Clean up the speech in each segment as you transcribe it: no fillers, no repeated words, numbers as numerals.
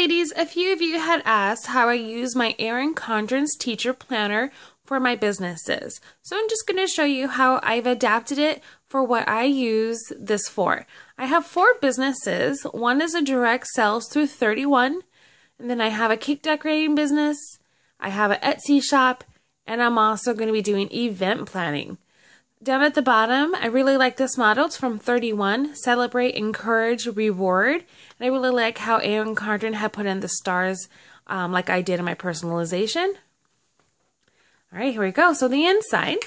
ladies, a few of you had asked how I use my Erin Condren Teacher Planner for my businesses. So I'm just going to show you how I've adapted it for what I use this for. I have 4 businesses. One is a direct sales through 31, and then I have a cake decorating business, I have an Etsy shop, and I'm also going to be doing event planning. Down at the bottom, I really like this model. It's from 31, Celebrate, Encourage, Reward. And I really like how Erin Condren had put in the stars like I did in my personalization. All right, here we go. So the inside.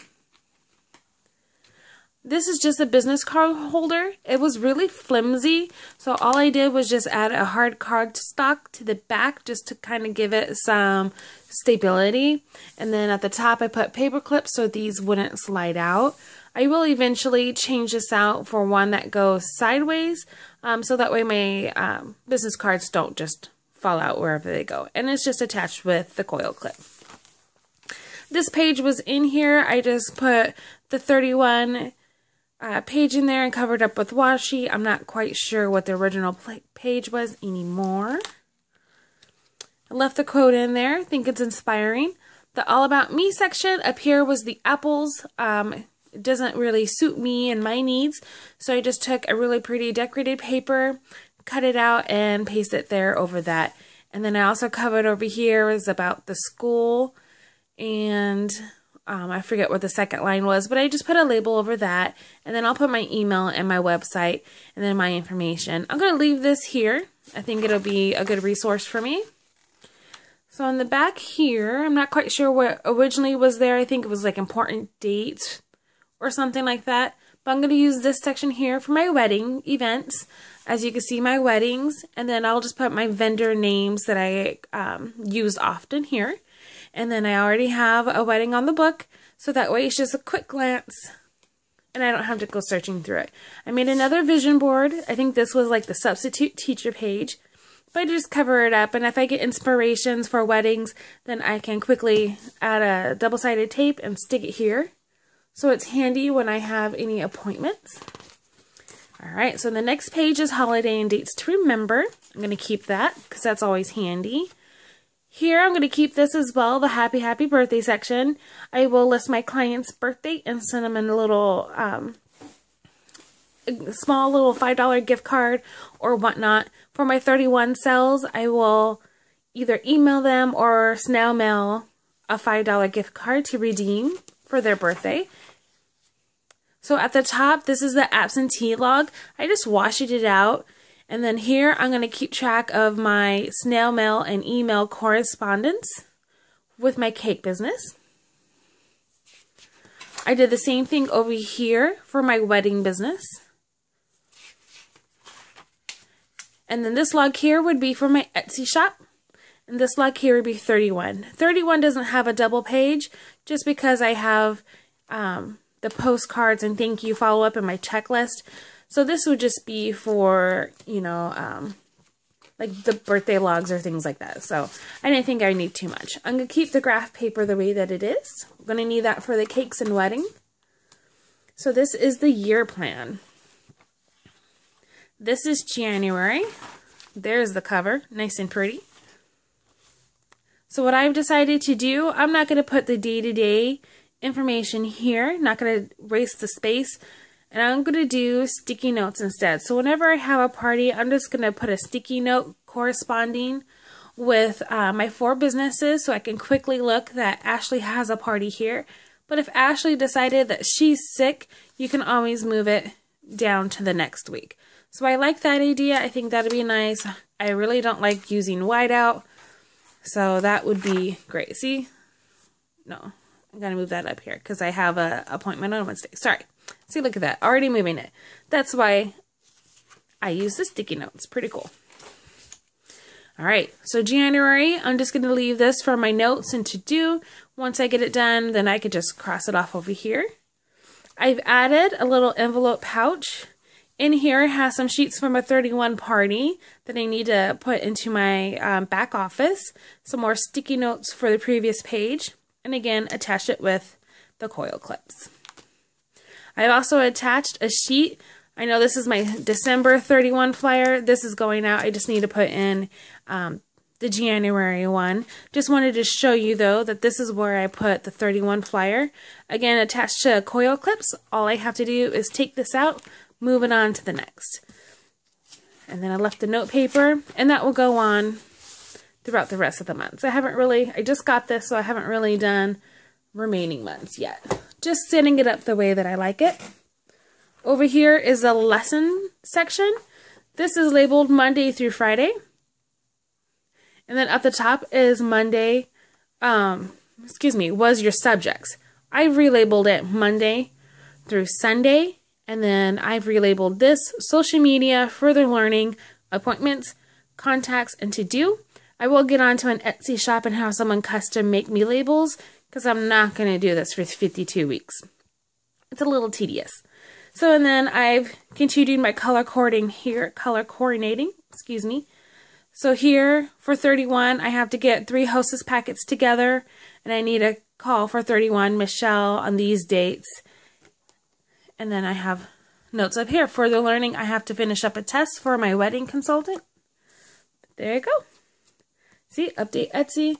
This is just a business card holder. It was really flimsy, so all I did was just add a hard cardstock to the back just to kind of give it some stability. And then at the top I put paper clips so these wouldn't slide out. I will eventually change this out for one that goes sideways, so that way my business cards don't just fall out wherever they go. And it's just attached with the coil clip. This page was in here. I just put the 31 page in there and covered up with washi. I'm not quite sure what the original page was anymore. I left the quote in there. I think it's inspiring. The All About Me section up here was the apples. It doesn't really suit me and my needs, so I just took a really pretty decorated paper, cut it out, and paste it there over that. And then I also covered over here is about the school, and I forget what the second line was, but I just put a label over that, and then I'll put my email and my website and then my information. I'm going to leave this here. I think it'll be a good resource for me. So on the back here, I'm not quite sure what originally was there. I think it was like important dates or something like that. But I'm going to use this section here for my wedding events. As you can see, my weddings, and then I'll just put my vendor names that I use often here. And then I already have a wedding on the book, so that way it's just a quick glance and I don't have to go searching through it. I made another vision board. I think this was like the substitute teacher page, but I just cover it up, and if I get inspirations for weddings, then I can quickly add a double-sided tape and stick it here, so it's handy when I have any appointments. Alright, so the next page is holiday and dates to remember. I'm going to keep that because that's always handy. Here, I'm going to keep this as well, the happy birthday section. I will list my client's birthday and send them in a little, small little $5 gift card or whatnot. For my 31 sales, I will either email them or snail mail a $5 gift card to redeem for their birthday. So at the top, this is the absentee log. I just washed it out. And then here, I'm going to keep track of my snail mail and email correspondence with my cake business. I did the same thing over here for my wedding business. And then this log here would be for my Etsy shop. And this log here would be 31. 31 doesn't have a double page just because I have the postcards and thank you follow-up in my checklist. So this would just be for, you know, like the birthday logs or things like that. So I didn't think I need too much. I'm going to keep the graph paper the way that it is. I'm going to need that for the cakes and wedding. So this is the year plan. This is January. There's the cover, nice and pretty. So what I've decided to do, I'm not going to put the day-to-day information here. Not going to waste the space. And I'm going to do sticky notes instead. So whenever I have a party, I'm just going to put a sticky note corresponding with my 4 businesses so I can quickly look that Ashley has a party here. But if Ashley decided that she's sick, you can always move it down to the next week. So I like that idea. I think that'd be nice. I really don't like using whiteout, so that would be great. See? No, I'm going to move that up here because I have an appointment on Wednesday. Sorry. See, look at that. Already moving it. That's why I use the sticky notes. Pretty cool. Alright, so January, I'm just going to leave this for my notes and to do. Once I get it done, then I could just cross it off over here. I've added a little envelope pouch. In here, it has some sheets from a 31 party that I need to put into my back office. Some more sticky notes for the previous page. And again, attach it with the coil clips. I've also attached a sheet. I know this is my December 31 flyer. This is going out. I just need to put in the January one. Just wanted to show you though that this is where I put the 31 flyer. Again, attached to coil clips. All I have to do is take this out, move it on to the next. And then I left the note paper, and that will go on throughout the rest of the months. I just got this, so I haven't really done remaining months yet. Just setting it up the way that I like it. Over here is the lesson section. This is labeled Monday through Friday. And then up the top is Monday, was your subjects. I've relabeled it Monday through Sunday. And then I've relabeled this social media, further learning, appointments, contacts, and to do. I will get onto an Etsy shop and have someone custom make me labels because I'm not going to do this for 52 weeks. It's a little tedious. So, and then I've continued my color coordinating, excuse me. So here for 31, I have to get 3 hostess packets together, and I need a call for 31, Michelle, on these dates. And then I have notes up here. Further learning, I have to finish up a test for my wedding consultant. There you go. See, update Etsy.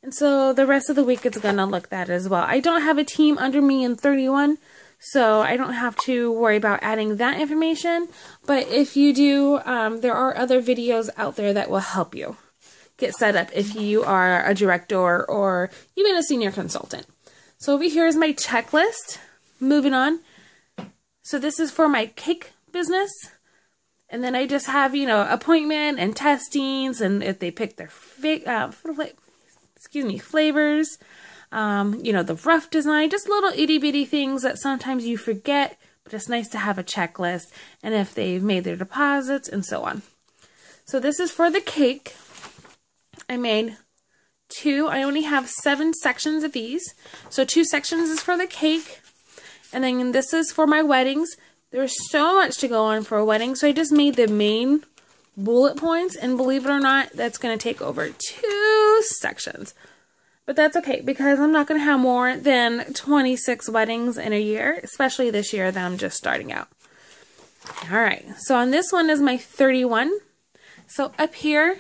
And so the rest of the week it's going to look that as well. I don't have a team under me in 31, so I don't have to worry about adding that information. But if you do, there are other videos out there that will help you get set up if you are a director or even a senior consultant. So over here is my checklist. Moving on. So this is for my cake business. And then I just have, appointment and testings, and if they pick their flavors, the rough design, just little itty bitty things that sometimes you forget, but it's nice to have a checklist, and if they've made their deposits and so on. So this is for the cake. I made 2. I only have 7 sections of these. So 2 sections is for the cake, and then this is for my weddings. There's so much to go on for a wedding, so I just made the main bullet points, and believe it or not, that's going to take over 2 sections. But that's okay, because I'm not going to have more than 26 weddings in a year, especially this year that I'm just starting out. Alright, so on this one is my 31. So up here,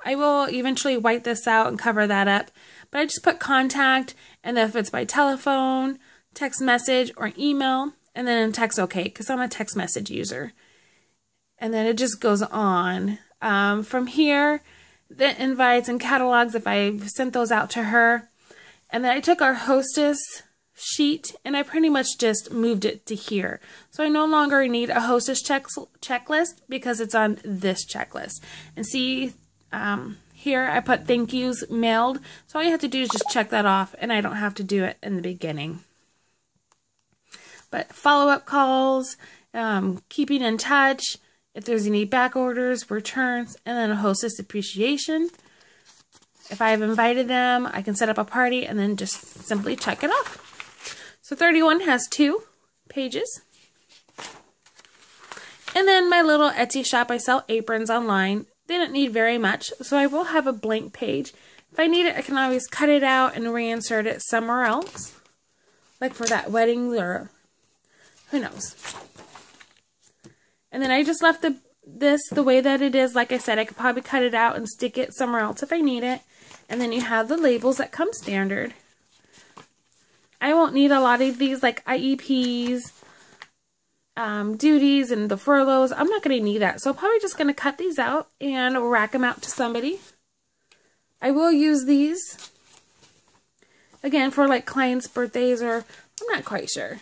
I will eventually wipe this out and cover that up, but I just put contact, and then if it's by telephone, text message, or email, and then text OK, because I'm a text message user. And then it just goes on. From here, the invites and catalogs, if I've sent those out to her. And then I took our hostess sheet, and I pretty much just moved it to here. So I no longer need a hostess checklist, because it's on this checklist. And see, here I put thank yous mailed. So all you have to do is just check that off, and I don't have to do it in the beginning. But follow-up calls, keeping in touch, if there's any back orders, returns, and then a hostess appreciation. If I've invited them, I can set up a party and then just simply check it off. So 31 has 2 pages. And then my little Etsy shop, I sell aprons online. They don't need very much, so I will have a blank page. If I need it, I can always cut it out and reinsert it somewhere else. Like for that wedding or who knows. And then I just left this the way that it is. Like I said, I could probably cut it out and stick it somewhere else if I need it. And then you have the labels that come standard. I won't need a lot of these like IEPs, duties, and the furloughs. I'm not going to need that. So I'm probably just going to cut these out and rack them out to somebody. I will use these, again, for like clients' birthdays, or I'm not quite sure.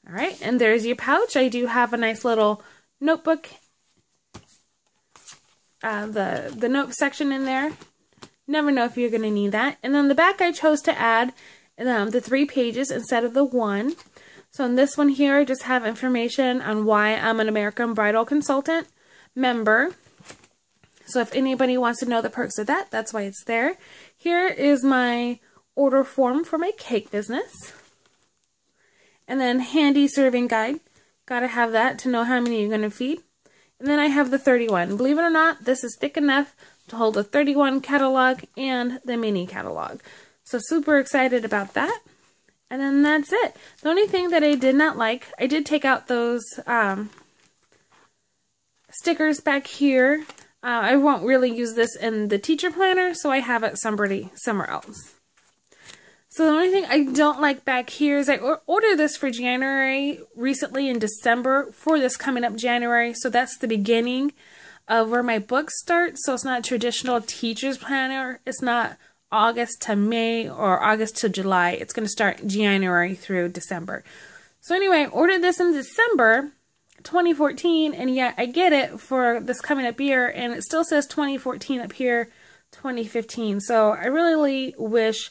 Alright, and there's your pouch. I do have a nice little notebook, the note section in there. Never know if you're going to need that. And then the back I chose to add the 3 pages instead of the 1. So in this one here, I just have information on why I'm an American Bridal Consultant member. So if anybody wants to know the perks of that, that's why it's there. Here is my order form for my cake business. And then handy serving guide. Gotta have that to know how many you're going to feed. And then I have the 31. Believe it or not, this is thick enough to hold the 31 catalog and the mini catalog. So super excited about that. And then that's it. The only thing that I did not like, I did take out those stickers back here. I won't really use this in the teacher planner, so I have it somewhere else. So the only thing I don't like back here is I ordered this for January recently in December for this coming up January. So that's the beginning of where my book starts. So it's not a traditional teacher's planner. It's not August to May or August to July. It's going to start January through December. So anyway, I ordered this in December 2014, and yet I get it for this coming up year, and it still says 2014 up here, 2015. So I really wish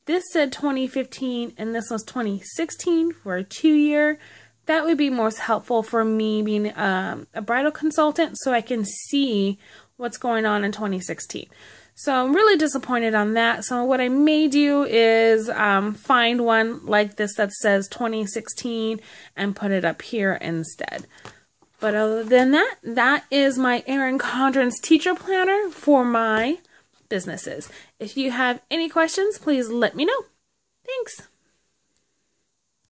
this said 2015 and this was 2016 for a 2-year. That would be most helpful for me being a bridal consultant, so I can see what's going on in 2016. So I'm really disappointed on that. So what I may do is find one like this that says 2016 and put it up here instead. But other than that, that is my Erin Condren's Teacher Planner for my businesses. If you have any questions, please let me know. Thanks.